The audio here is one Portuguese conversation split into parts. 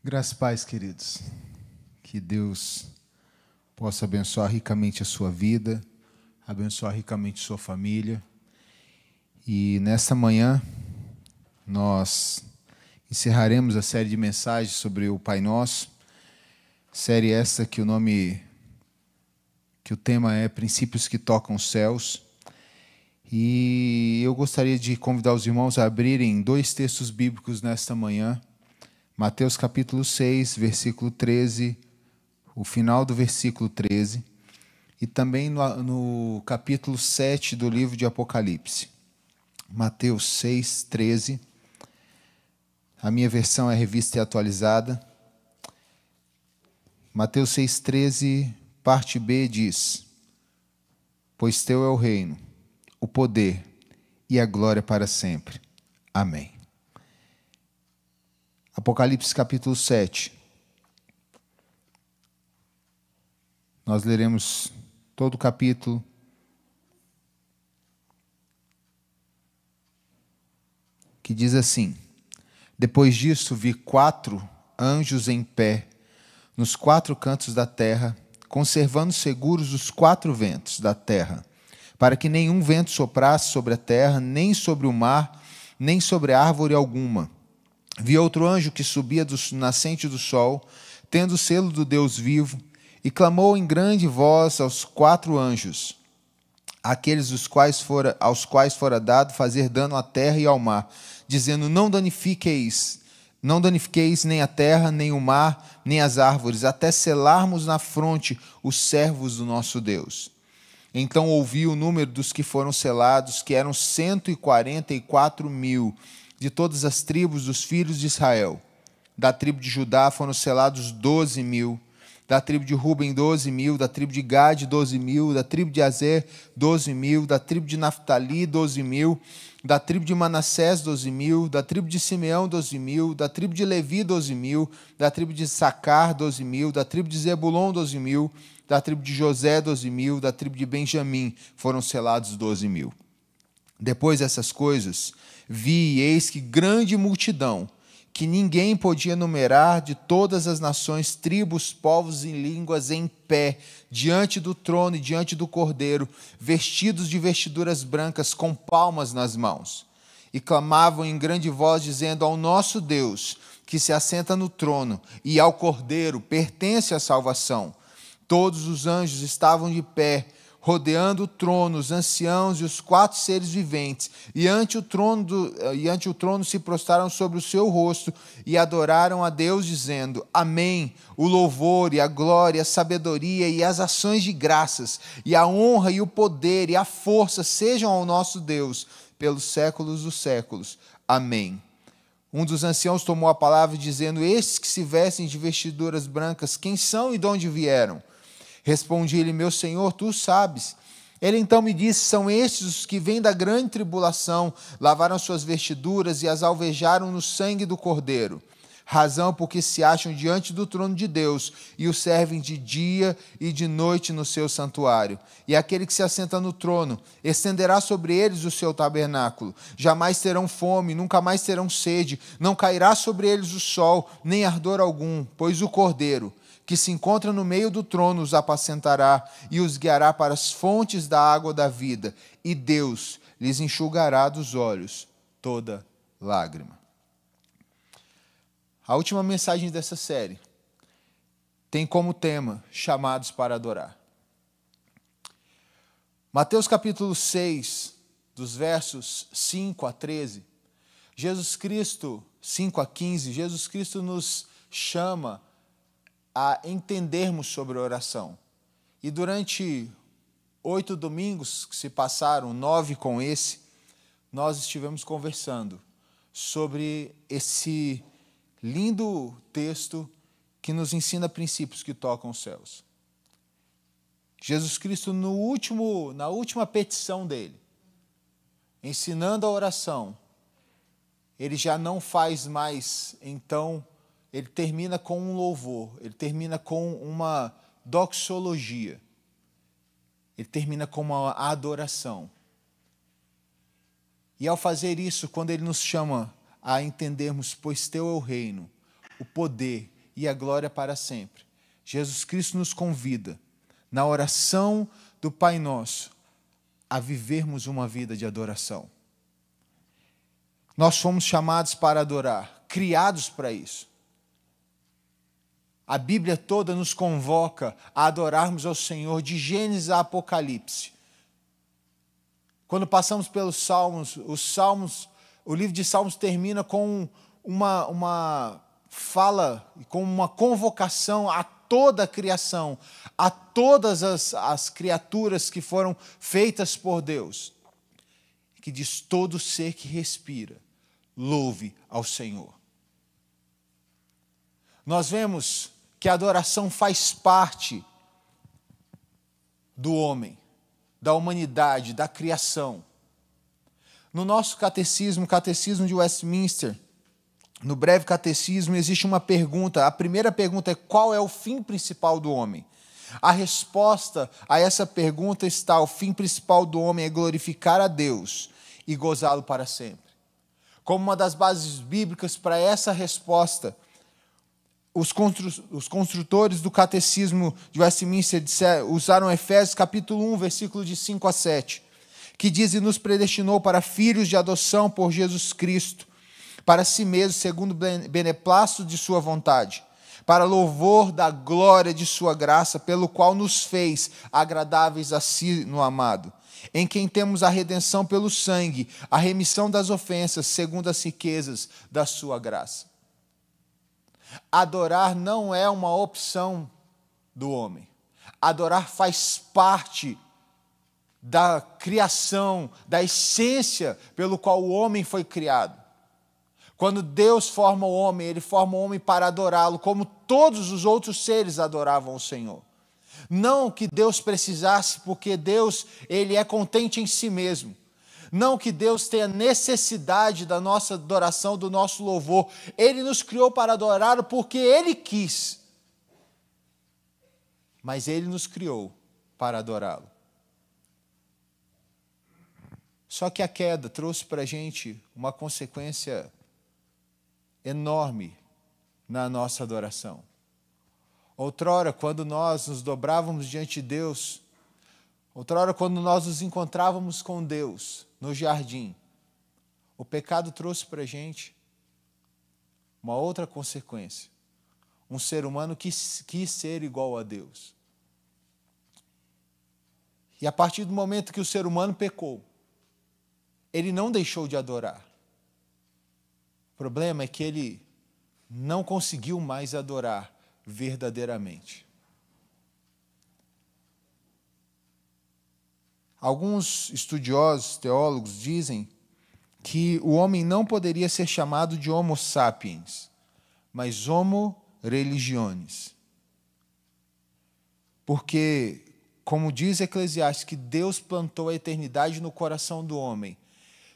Graças e paz, queridos. Que Deus possa abençoar ricamente a sua vida, abençoar ricamente sua família. E nesta manhã, nós encerraremos a série de mensagens sobre o Pai Nosso. Série essa que o tema é Princípios que Tocam os Céus. E eu gostaria de convidar os irmãos a abrirem dois textos bíblicos nesta manhã. Mateus capítulo 6, versículo 13, o final do versículo 13, e também no capítulo 7 do livro de Apocalipse. Mateus 6, 13, a minha versão é revista e atualizada. Mateus 6, 13, parte B diz: Pois teu é o reino, o poder e a glória para sempre. Amém. Apocalipse capítulo 7. Nós leremos todo o capítulo. Que diz assim: Depois disso vi 4 anjos em pé, nos 4 cantos da terra, conservando seguros os 4 ventos da terra, para que nenhum vento soprasse sobre a terra, nem sobre o mar, nem sobre árvore alguma. Vi outro anjo que subia do nascente do sol, tendo o selo do Deus vivo, e clamou em grande voz aos 4 anjos, aqueles aos quais fora dado fazer dano à terra e ao mar, dizendo: Não danifiqueis nem a terra, nem o mar, nem as árvores, até selarmos na fronte os servos do nosso Deus. Então ouvi o número dos que foram selados, que eram 144.000, de todas as tribos dos filhos de Israel. Da tribo de Judá foram selados 12.000, da tribo de Ruben 12.000, da tribo de Gade 12.000, da tribo de Azer 12.000, da tribo de Naftali 12.000, da tribo de Manassés 12.000, da tribo de Simeão 12.000, da tribo de Levi 12.000, da tribo de Sacar 12.000, da tribo de Zebulon 12.000, da tribo de José 12.000, da tribo de Benjamim foram selados 12.000. Depois dessas coisas, vi e eis que grande multidão, que ninguém podia numerar, de todas as nações, tribos, povos e línguas, em pé, diante do trono e diante do Cordeiro, vestidos de vestiduras brancas, com palmas nas mãos. E clamavam em grande voz, dizendo: Ao nosso Deus, que se assenta no trono, e ao Cordeiro pertence a salvação. Todos os anjos estavam de pé, rodeando o trono, os anciãos e os 4 seres viventes, e ante o trono se prostraram sobre o seu rosto e adoraram a Deus, dizendo: Amém. O louvor e a glória, a sabedoria e as ações de graças, e a honra e o poder e a força sejam ao nosso Deus, pelos séculos dos séculos. Amém. Um dos anciãos tomou a palavra, dizendo: Estes que se vestem de vestiduras brancas, quem são e de onde vieram? Respondi-lhe: Meu Senhor, tu sabes. Ele então me disse: São estes os que vêm da grande tribulação, lavaram suas vestiduras e as alvejaram no sangue do Cordeiro. Razão porque se acham diante do trono de Deus e o servem de dia e de noite no seu santuário. E aquele que se assenta no trono estenderá sobre eles o seu tabernáculo. Jamais terão fome, nunca mais terão sede, não cairá sobre eles o sol, nem ardor algum, pois o Cordeiro, que se encontra no meio do trono, os apacentará e os guiará para as fontes da água da vida, e Deus lhes enxugará dos olhos toda lágrima. A última mensagem dessa série tem como tema chamados para adorar. Mateus capítulo 6, dos versos 5 a 13, Jesus Cristo, 5 a 15, Jesus Cristo nos chama a entendermos sobre a oração. E durante 8 domingos que se passaram, 9 com esse, nós estivemos conversando sobre esse lindo texto que nos ensina princípios que tocam os céus. Jesus Cristo, na última petição dele, ensinando a oração, ele já não faz mais, então, ele termina com um louvor, ele termina com uma doxologia, ele termina com uma adoração. E ao fazer isso, quando ele nos chama a entendermos: Pois teu é o reino, o poder e a glória para sempre. Jesus Cristo nos convida, na oração do Pai Nosso, a vivermos uma vida de adoração. Nós fomos chamados para adorar, criados para isso. A Bíblia toda nos convoca a adorarmos ao Senhor, de Gênesis a Apocalipse. Quando passamos pelos Salmos, o livro de Salmos termina com uma fala, com uma convocação a toda a criação, a todas as criaturas que foram feitas por Deus, que diz: todo ser que respira, louve ao Senhor. Nós vemos que a adoração faz parte do homem, da humanidade, da criação. No nosso catecismo, o Catecismo de Westminster, no breve catecismo, existe uma pergunta. A primeira pergunta é: qual é o fim principal do homem? A resposta a essa pergunta está: o fim principal do homem é glorificar a Deus e gozá-lo para sempre. Como uma das bases bíblicas para essa resposta, os construtores do Catecismo de Westminster usaram Efésios capítulo 1, versículo de 5 a 7, que diz: e nos predestinou para filhos de adoção por Jesus Cristo, para si mesmo, segundo o beneplácito de sua vontade, para louvor da glória de sua graça, pelo qual nos fez agradáveis a si no amado, em quem temos a redenção pelo sangue, a remissão das ofensas, segundo as riquezas da sua graça. Adorar não é uma opção do homem. Adorar faz parte da criação, da essência pelo qual o homem foi criado. Quando Deus forma o homem, Ele forma o homem para adorá-lo, como todos os outros seres adoravam o Senhor. Não que Deus precisasse, porque Deus, Ele é contente em si mesmo. Não que Deus tenha necessidade da nossa adoração, do nosso louvor. Ele nos criou para adorá-lo porque Ele quis. Mas Ele nos criou para adorá-lo. Só que a queda trouxe para a gente uma consequência enorme na nossa adoração. Outrora, quando nós nos dobrávamos diante de Deus, outrora, quando nós nos encontrávamos com Deus no jardim, o pecado trouxe para a gente uma outra consequência. Um ser humano que quis ser igual a Deus. E a partir do momento que o ser humano pecou, ele não deixou de adorar. O problema é que ele não conseguiu mais adorar verdadeiramente. Alguns estudiosos, teólogos, dizem que o homem não poderia ser chamado de homo sapiens, mas homo religiones. Porque, como diz Eclesiastes, que Deus plantou a eternidade no coração do homem,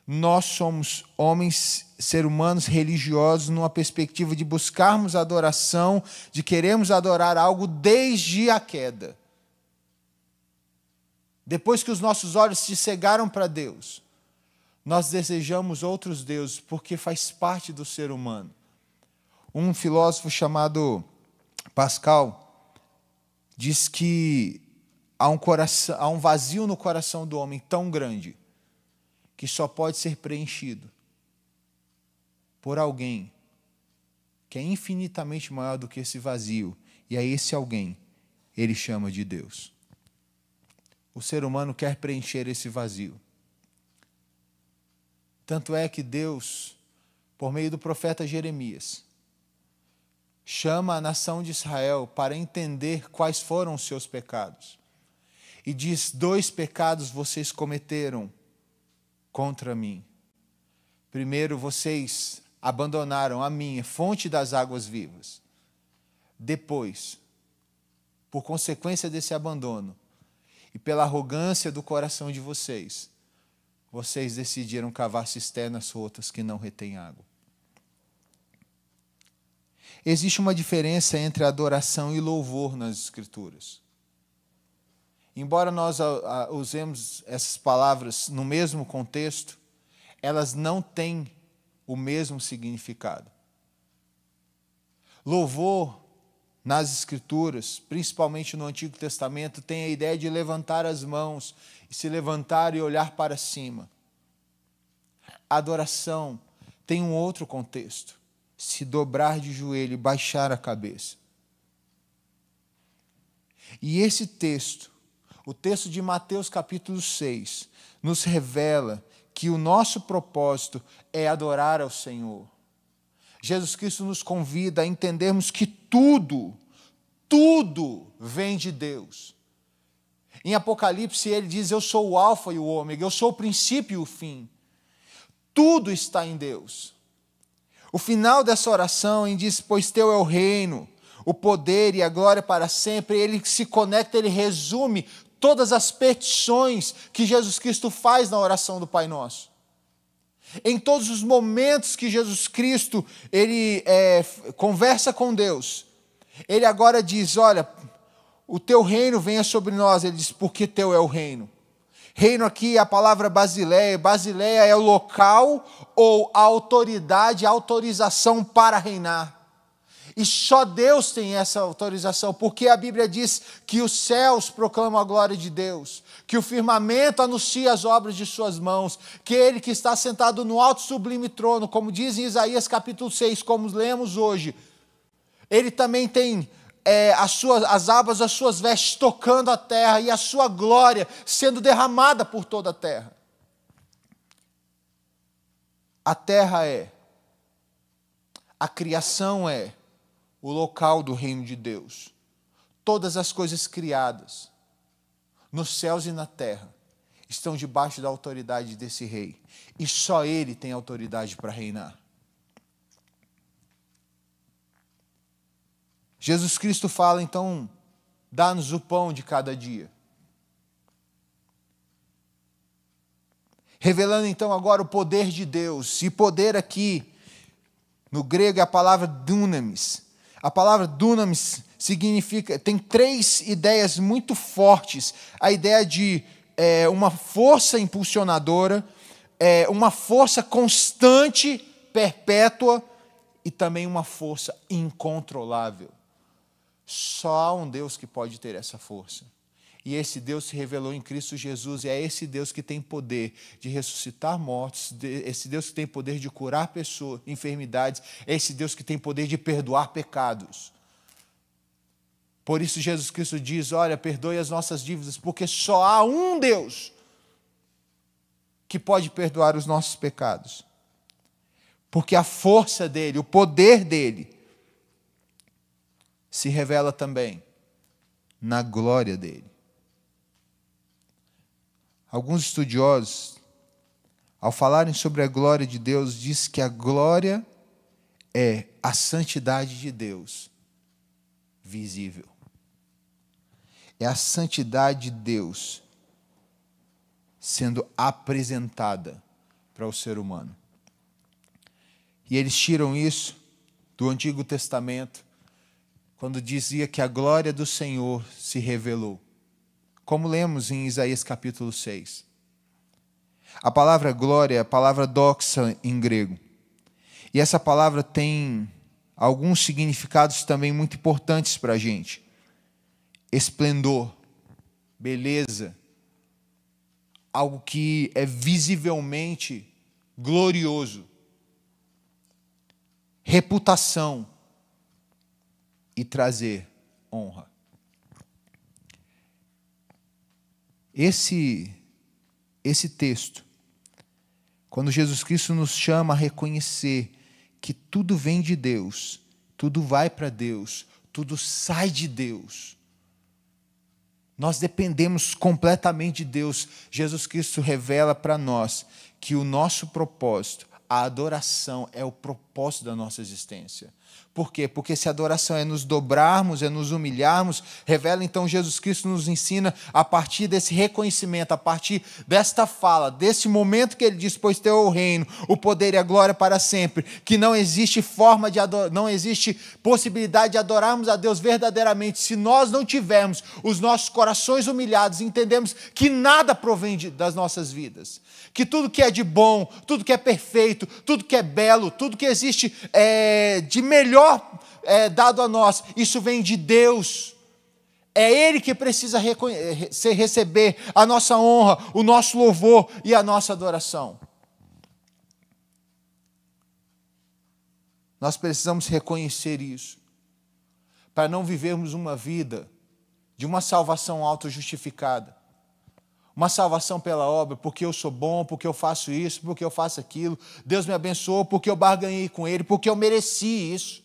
nós somos homens, seres humanos religiosos, numa perspectiva de buscarmos adoração, de queremos adorar algo desde a queda. Depois que os nossos olhos se cegaram para Deus, nós desejamos outros deuses, porque faz parte do ser humano. Um filósofo chamado Pascal diz que há um vazio no coração do homem tão grande, que só pode ser preenchido por alguém que é infinitamente maior do que esse vazio, e a esse alguém ele chama de Deus. O ser humano quer preencher esse vazio. Tanto é que Deus, por meio do profeta Jeremias, chama a nação de Israel para entender quais foram os seus pecados. E diz: 2 pecados vocês cometeram contra mim. Primeiro, vocês abandonaram a minha fonte das águas vivas. Depois, por consequência desse abandono e pela arrogância do coração de vocês, vocês decidiram cavar cisternas rotas que não retêm água. Existe uma diferença entre adoração e louvor nas Escrituras. Embora nós usemos essas palavras no mesmo contexto, elas não têm o mesmo significado. Louvor nas Escrituras, principalmente no Antigo Testamento, tem a ideia de levantar as mãos e se levantar e olhar para cima. A adoração tem um outro contexto: se dobrar de joelho e baixar a cabeça. E esse texto, o texto de Mateus capítulo 6, nos revela que o nosso propósito é adorar ao Senhor. Jesus Cristo nos convida a entendermos que tudo vem de Deus. Em Apocalipse ele diz: eu sou o alfa e o ômega, eu sou o princípio e o fim. Tudo está em Deus. O final dessa oração ele diz: pois teu é o reino, o poder e a glória para sempre. Ele se conecta, ele resume todas as petições que Jesus Cristo faz na oração do Pai Nosso. Em todos os momentos que Jesus Cristo ele conversa com Deus, ele agora diz: olha, o teu reino venha sobre nós. Ele diz: porque teu é o reino. Reino aqui é a palavra basileia. Basileia é o local ou a autoridade, a autorização para reinar. E só Deus tem essa autorização, porque a Bíblia diz que os céus proclamam a glória de Deus, que o firmamento anuncia as obras de suas mãos, que ele que está sentado no alto sublime trono, como diz em Isaías capítulo 6, como lemos hoje, ele também tem as abas das suas vestes tocando a terra e a sua glória sendo derramada por toda a terra. A terra a criação o local do reino de Deus. Todas as coisas criadas, nos céus e na terra, estão debaixo da autoridade desse rei. E só ele tem autoridade para reinar. Jesus Cristo fala, então, dá-nos o pão de cada dia. Revelando, então, agora o poder de Deus. E poder aqui, no grego, é a palavra dunamis. A palavra dunamis significa, tem três ideias muito fortes. A ideia de uma força impulsionadora, uma força constante, perpétua, e também uma força incontrolável. Só há um Deus que pode ter essa força. E esse Deus se revelou em Cristo Jesus, e é esse Deus que tem poder de ressuscitar mortos, esse Deus que tem poder de curar pessoas, enfermidades, é esse Deus que tem poder de perdoar pecados. Por isso Jesus Cristo diz: olha, perdoe as nossas dívidas, porque só há um Deus que pode perdoar os nossos pecados. Porque a força dele, o poder dele, se revela também na glória dele. Alguns estudiosos, ao falarem sobre a glória de Deus, diz que a glória é a santidade de Deus visível. É a santidade de Deus sendo apresentada para o ser humano. E eles tiram isso do Antigo Testamento, quando dizia que a glória do Senhor se revelou. Como lemos em Isaías capítulo 6. A palavra glória é a palavra doxa em grego. E essa palavra tem alguns significados também muito importantes para a gente. Esplendor, beleza, algo que é visivelmente glorioso. Reputação e trazer honra. Esse texto, quando Jesus Cristo nos chama a reconhecer que tudo vem de Deus, tudo vai para Deus, tudo sai de Deus, nós dependemos completamente de Deus. Jesus Cristo revela para nós que o nosso propósito, a adoração, é o propósito da nossa existência. Por quê? Porque se a adoração é nos dobrarmos, é nos humilharmos, revela então Jesus Cristo nos ensina a partir desse reconhecimento, a partir desta fala, desse momento que ele diz: pois teu é o reino, o poder e a glória para sempre, que não existe forma de não existe possibilidade de adorarmos a Deus verdadeiramente se nós não tivermos os nossos corações humilhados, entendemos que nada provém das nossas vidas, que tudo que é de bom, tudo que é perfeito, tudo que é belo, tudo que existe de melhor melhor dado a nós. Isso vem de Deus. É Ele que precisa receber a nossa honra, o nosso louvor e a nossa adoração. Nós precisamos reconhecer isso, para não vivermos uma vida de uma salvação auto-justificada. Uma salvação pela obra, porque eu sou bom, porque eu faço isso, porque eu faço aquilo. Deus me abençoou porque eu barganhei com Ele, porque eu mereci isso.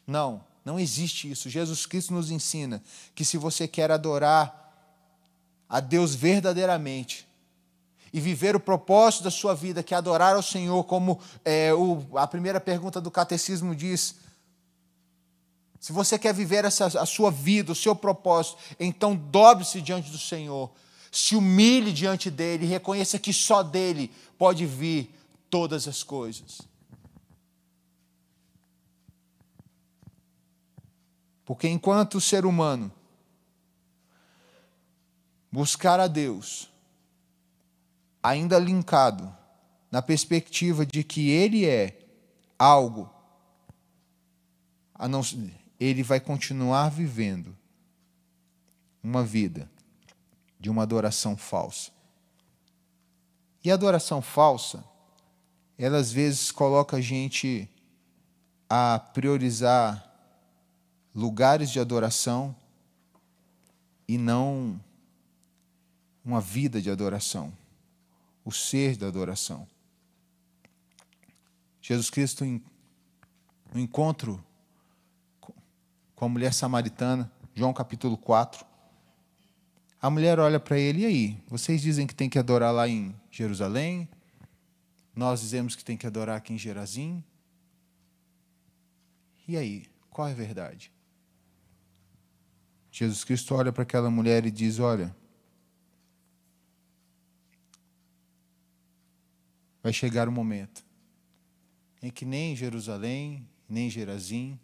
Não, não existe isso. Jesus Cristo nos ensina que se você quer adorar a Deus verdadeiramente e viver o propósito da sua vida, que é adorar ao Senhor, como a primeira pergunta do catecismo diz, se você quer viver a sua vida, o seu propósito, então dobre-se diante do Senhor, se humilhe diante dEle, reconheça que só dEle pode vir todas as coisas. Porque enquanto o ser humano buscar a Deus, ainda linkado na perspectiva de que Ele é algo, ele vai continuar vivendo uma vida de uma adoração falsa. E a adoração falsa, ela às vezes coloca a gente a priorizar lugares de adoração e não uma vida de adoração, o ser da adoração. Jesus Cristo, no encontro com a mulher samaritana, João capítulo 4, a mulher olha para ele, e aí? Vocês dizem que tem que adorar lá em Jerusalém? Nós dizemos que tem que adorar aqui em Gerazim? E aí? Qual é a verdade? Jesus Cristo olha para aquela mulher e diz, olha, vai chegar o momento em que nem Jerusalém, nem Gerazim,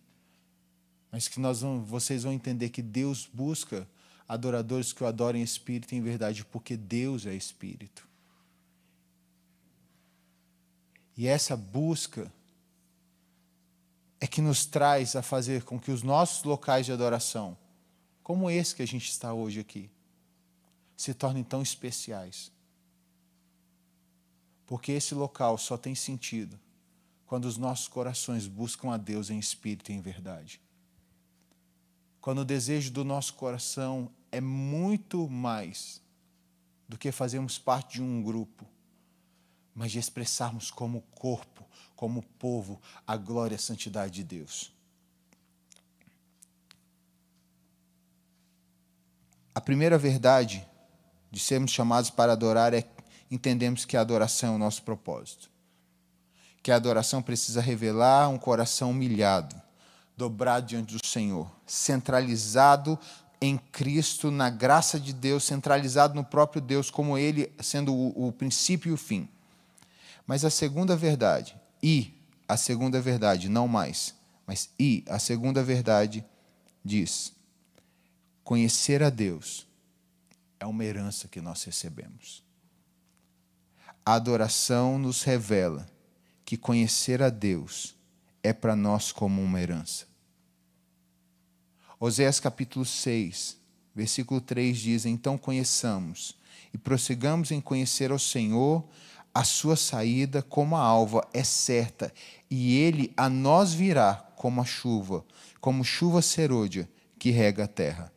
mas que vocês vão entender que Deus busca adoradores que o adorem em espírito e em verdade, porque Deus é espírito. E essa busca é que nos traz a fazer com que os nossos locais de adoração, como esse que a gente está hoje aqui, se tornem tão especiais. Porque esse local só tem sentido quando os nossos corações buscam a Deus em espírito e em verdade. Quando o desejo do nosso coração é muito mais do que fazermos parte de um grupo, mas de expressarmos como corpo, como povo, a glória e a santidade de Deus. A primeira verdade de sermos chamados para adorar é entendemos que a adoração é o nosso propósito. Que a adoração precisa revelar um coração humilhado, dobrado diante do Senhor, centralizado em Cristo, na graça de Deus, centralizado no próprio Deus, como Ele sendo o princípio e o fim. Mas a segunda verdade, não mais, mas a segunda verdade diz, conhecer a Deus é uma herança que nós recebemos. A adoração nos revela que conhecer a Deus é para nós como uma herança. Oséias capítulo 6, versículo 3 diz, então conheçamos e prossigamos em conhecer ao Senhor, a sua saída como a alva é certa, e Ele a nós virá como a chuva, como chuva serôdia que rega a terra.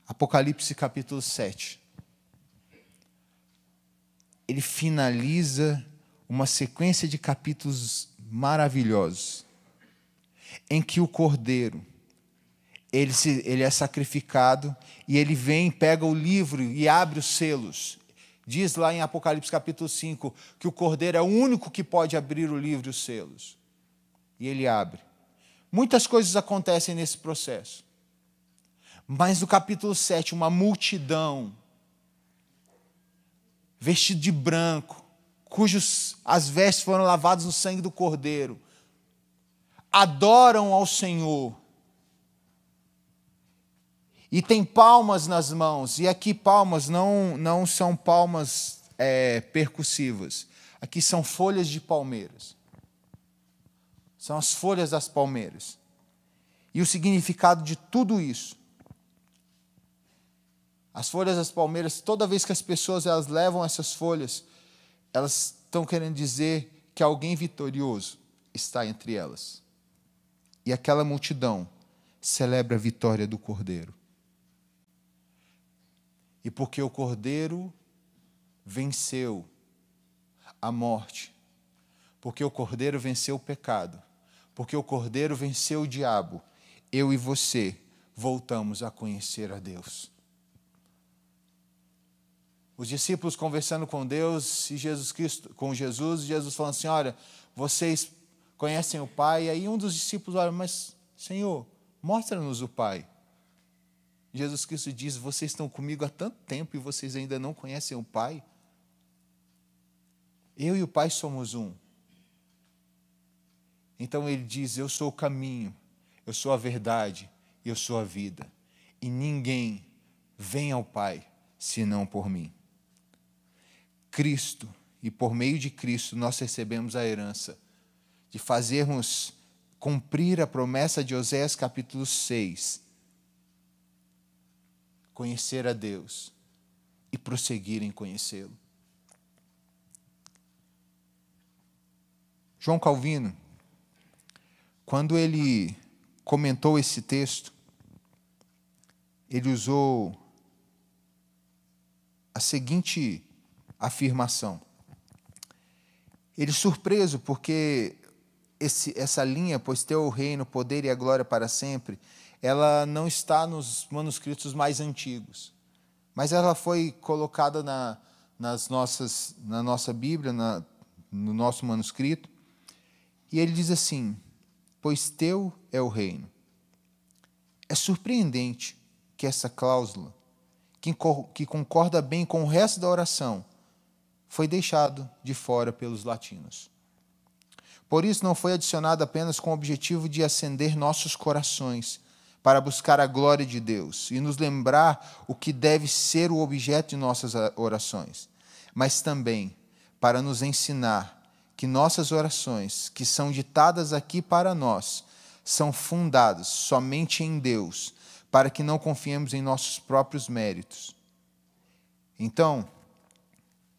Apocalipse capítulo 7. Ele finaliza uma sequência de capítulos maravilhosos, em que o Cordeiro, ele é sacrificado, e ele vem, pega o livro e abre os selos. Diz lá em Apocalipse capítulo 5, que o Cordeiro é o único que pode abrir o livro e os selos. E ele abre. Muitas coisas acontecem nesse processo. Mas no capítulo 7, uma multidão, vestido de branco, as vestes foram lavadas no sangue do Cordeiro, adoram ao Senhor. E tem palmas nas mãos, e aqui palmas não são palmas percussivas, aqui são folhas de palmeiras. São as folhas das palmeiras. E o significado de tudo isso. As folhas das palmeiras, toda vez que as pessoas elas levam essas folhas, elas estão querendo dizer que alguém vitorioso está entre elas. E aquela multidão celebra a vitória do Cordeiro. E porque o Cordeiro venceu a morte, porque o Cordeiro venceu o pecado, porque o Cordeiro venceu o diabo, eu e você voltamos a conhecer a Deus. Os discípulos conversando com Deus e Jesus falando assim, olha, vocês conhecem o Pai? E aí um dos discípulos olha, mas Senhor, mostra-nos o Pai. Jesus Cristo diz, vocês estão comigo há tanto tempo e vocês ainda não conhecem o Pai? Eu e o Pai somos um. Então ele diz, eu sou o caminho, eu sou a verdade, eu sou a vida. E ninguém vem ao Pai senão por mim. Cristo, e por meio de Cristo nós recebemos a herança de fazermos cumprir a promessa de Oséias capítulo 6, conhecer a Deus e prosseguir em conhecê-lo. João Calvino, quando ele comentou esse texto, ele usou a seguinte afirmação. Ele surpreso porque essa linha, pois teu o reino, o poder e a glória para sempre, ela não está nos manuscritos mais antigos, mas ela foi colocada na nossa Bíblia, no nosso manuscrito, e ele diz assim, pois teu é o reino. É surpreendente que essa cláusula, que concorda bem com o resto da oração, foi deixado de fora pelos latinos. Por isso não foi adicionado apenas com o objetivo de acender nossos corações para buscar a glória de Deus e nos lembrar o que deve ser o objeto de nossas orações, mas também para nos ensinar que nossas orações, que são ditadas aqui para nós, são fundadas somente em Deus, para que não confiemos em nossos próprios méritos. Então,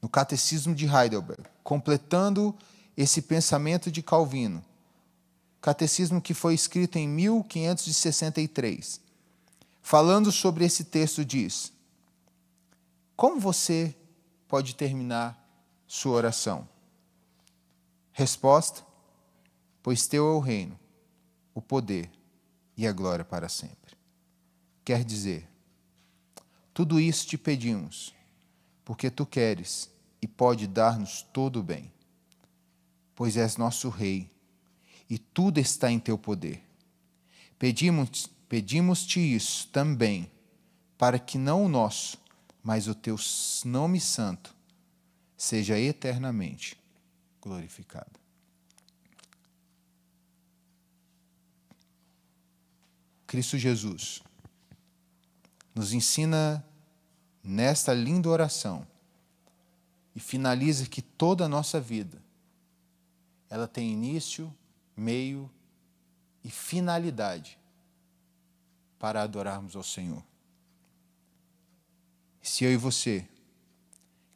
no Catecismo de Heidelberg, completando esse pensamento de Calvino, catecismo que foi escrito em 1563, falando sobre esse texto, diz: como você pode terminar sua oração? Resposta: pois teu é o reino, o poder e a glória para sempre. Quer dizer, tudo isso te pedimos, porque tu queres e pode dar-nos todo o bem, pois és nosso Rei, e tudo está em teu poder. Pedimos-te isso também, para que não o nosso, mas o teu nome santo, seja eternamente glorificado. Cristo Jesus nos ensina nesta linda oração e finaliza que toda a nossa vida ela tem início, meio e finalidade para adorarmos ao Senhor. Se eu e você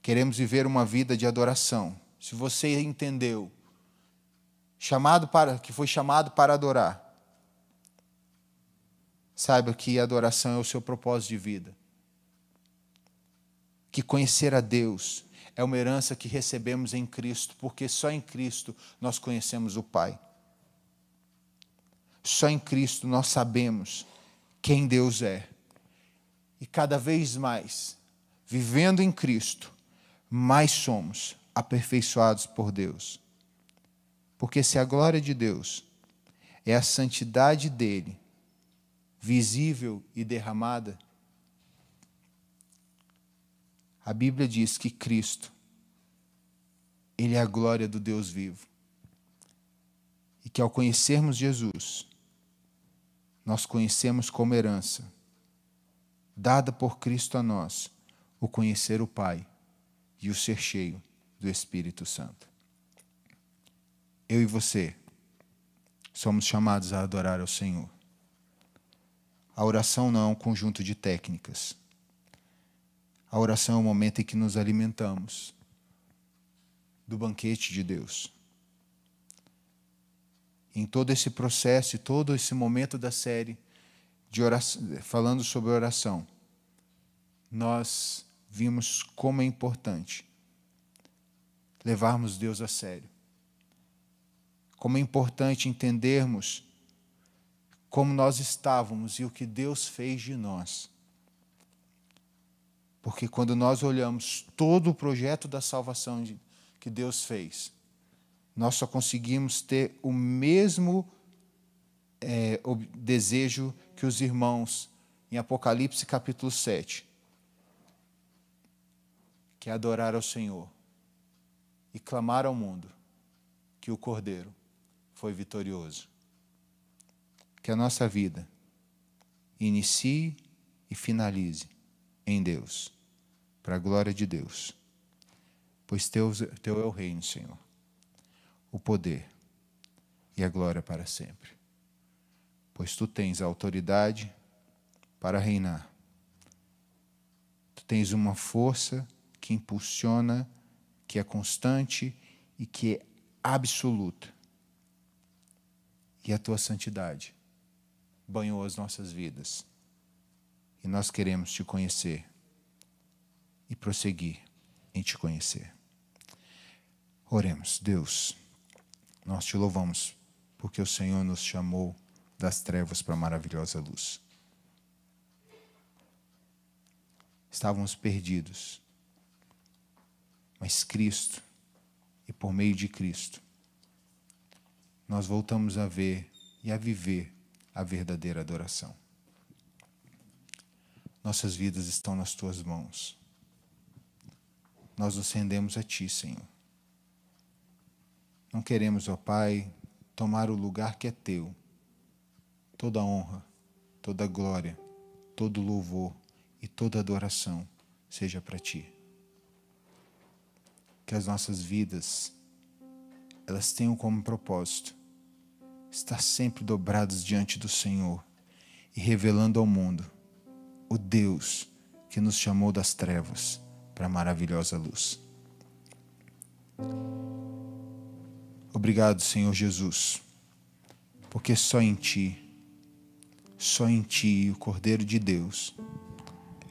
queremos viver uma vida de adoração, se você entendeu que foi chamado para adorar, saiba que a adoração é o seu propósito de vida. Que conhecer a Deus é uma herança que recebemos em Cristo, porque só em Cristo nós conhecemos o Pai. Só em Cristo nós sabemos quem Deus é. E cada vez mais, vivendo em Cristo, mais somos aperfeiçoados por Deus. Porque se a glória de Deus é a santidade dele, visível e derramada, a Bíblia diz que Cristo, ele é a glória do Deus vivo. E que ao conhecermos Jesus, nós conhecemos como herança, dada por Cristo a nós, o conhecer o Pai e o ser cheio do Espírito Santo. Eu e você somos chamados a adorar ao Senhor. A oração não é um conjunto de técnicas. A oração é o momento em que nos alimentamos do banquete de Deus. Em todo esse processo e todo esse momento da série de oração, falando sobre oração, nós vimos como é importante levarmos Deus a sério. Como é importante entendermos como nós estávamos e o que Deus fez de nós. Porque quando nós olhamos todo o projeto da salvação que Deus fez, nós só conseguimos ter o mesmo o desejo que os irmãos em Apocalipse capítulo 7, que é adorar ao Senhor e clamar ao mundo que o Cordeiro foi vitorioso. Que a nossa vida inicie e finalize em Deus, para a glória de Deus. Pois teu é o reino, Senhor, o poder e a glória para sempre. Pois tu tens a autoridade para reinar. Tu tens uma força que impulsiona, que é constante e que é absoluta. E a tua santidade banhou as nossas vidas. E nós queremos te conhecer e prosseguir em te conhecer. Oremos. Deus, nós te louvamos porque o Senhor nos chamou das trevas para a maravilhosa luz. Estávamos perdidos, mas Cristo, e por meio de Cristo, nós voltamos a ver e a viver a verdadeira adoração. Nossas vidas estão nas tuas mãos. Nós nos rendemos a ti, Senhor. Não queremos, ó Pai, tomar o lugar que é teu. Toda honra, toda glória, todo louvor e toda adoração seja para ti. Que as nossas vidas, elas tenham como propósito estar sempre dobrados diante do Senhor e revelando ao mundo o Deus que nos chamou das trevas para a maravilhosa luz. Obrigado, Senhor Jesus, porque só em Ti, o Cordeiro de Deus,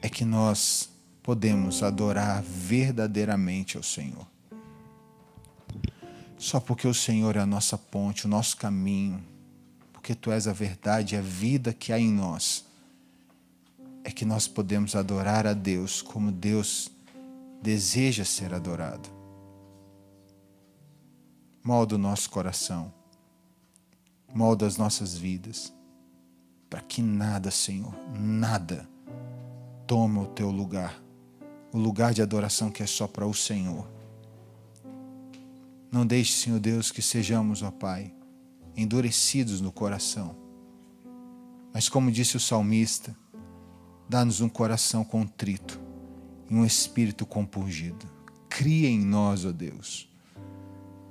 é que nós podemos adorar verdadeiramente ao Senhor. Só porque o Senhor é a nossa ponte, o nosso caminho, porque Tu és a verdade e a vida que há em nós, é que nós podemos adorar a Deus como Deus deseja ser adorado. Molda o nosso coração, molda as nossas vidas, para que nada, Senhor, nada tome o Teu lugar, o lugar de adoração que é só para o Senhor. Não deixe, Senhor Deus, que sejamos, ó Pai, endurecidos no coração. Mas como disse o salmista, dá-nos um coração contrito e um espírito compungido. Cria em nós, ó Deus,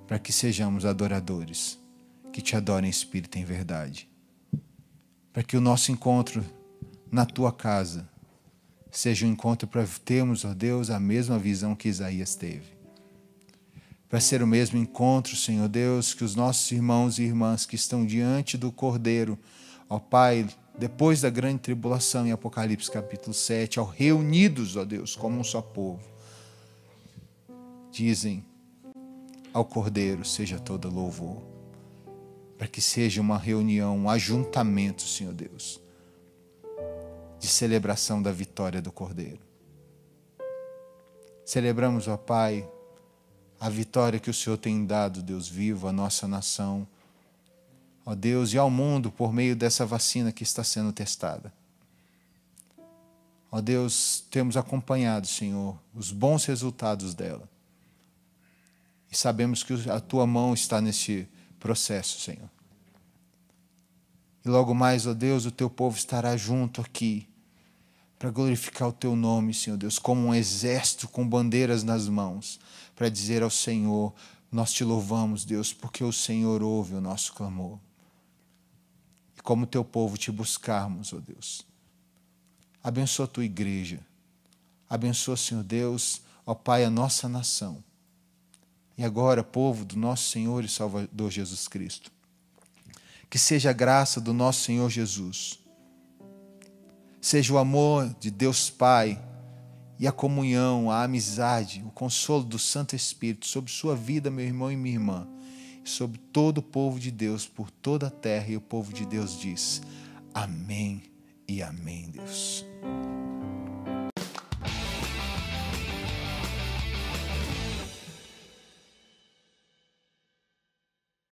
para que sejamos adoradores, que Te adorem em espírito e em verdade. Para que o nosso encontro na Tua casa seja um encontro para termos, ó Deus, a mesma visão que Isaías teve. Para ser o mesmo encontro, Senhor Deus, que os nossos irmãos e irmãs que estão diante do Cordeiro, ó Pai, depois da grande tribulação em Apocalipse capítulo 7, ao reunidos, ó Deus, como um só povo, dizem ao Cordeiro, seja todo louvor, para que seja uma reunião, um ajuntamento, Senhor Deus, de celebração da vitória do Cordeiro. Celebramos, ó Pai, a vitória que o Senhor tem dado, Deus vivo, à nossa nação, ó Deus, e ao mundo por meio dessa vacina que está sendo testada. Ó Deus, temos acompanhado, Senhor, os bons resultados dela. E sabemos que a Tua mão está nesse processo, Senhor. E logo mais, ó Deus, o Teu povo estará junto aqui para glorificar o Teu nome, Senhor Deus, como um exército com bandeiras nas mãos, para dizer ao Senhor, nós Te louvamos, Deus, porque o Senhor ouve o nosso clamor. como teu povo, te buscarmos, ó Deus. Abençoa a tua igreja. Abençoa, Senhor Deus, ó Pai, a nossa nação. E agora, povo do nosso Senhor e Salvador Jesus Cristo, que seja a graça do nosso Senhor Jesus, seja o amor de Deus Pai e a comunhão, a amizade, o consolo do Santo Espírito sobre sua vida, meu irmão e minha irmã, e sobre todo o povo de Deus, por toda a terra, e o povo de Deus diz: amém e amém, Deus.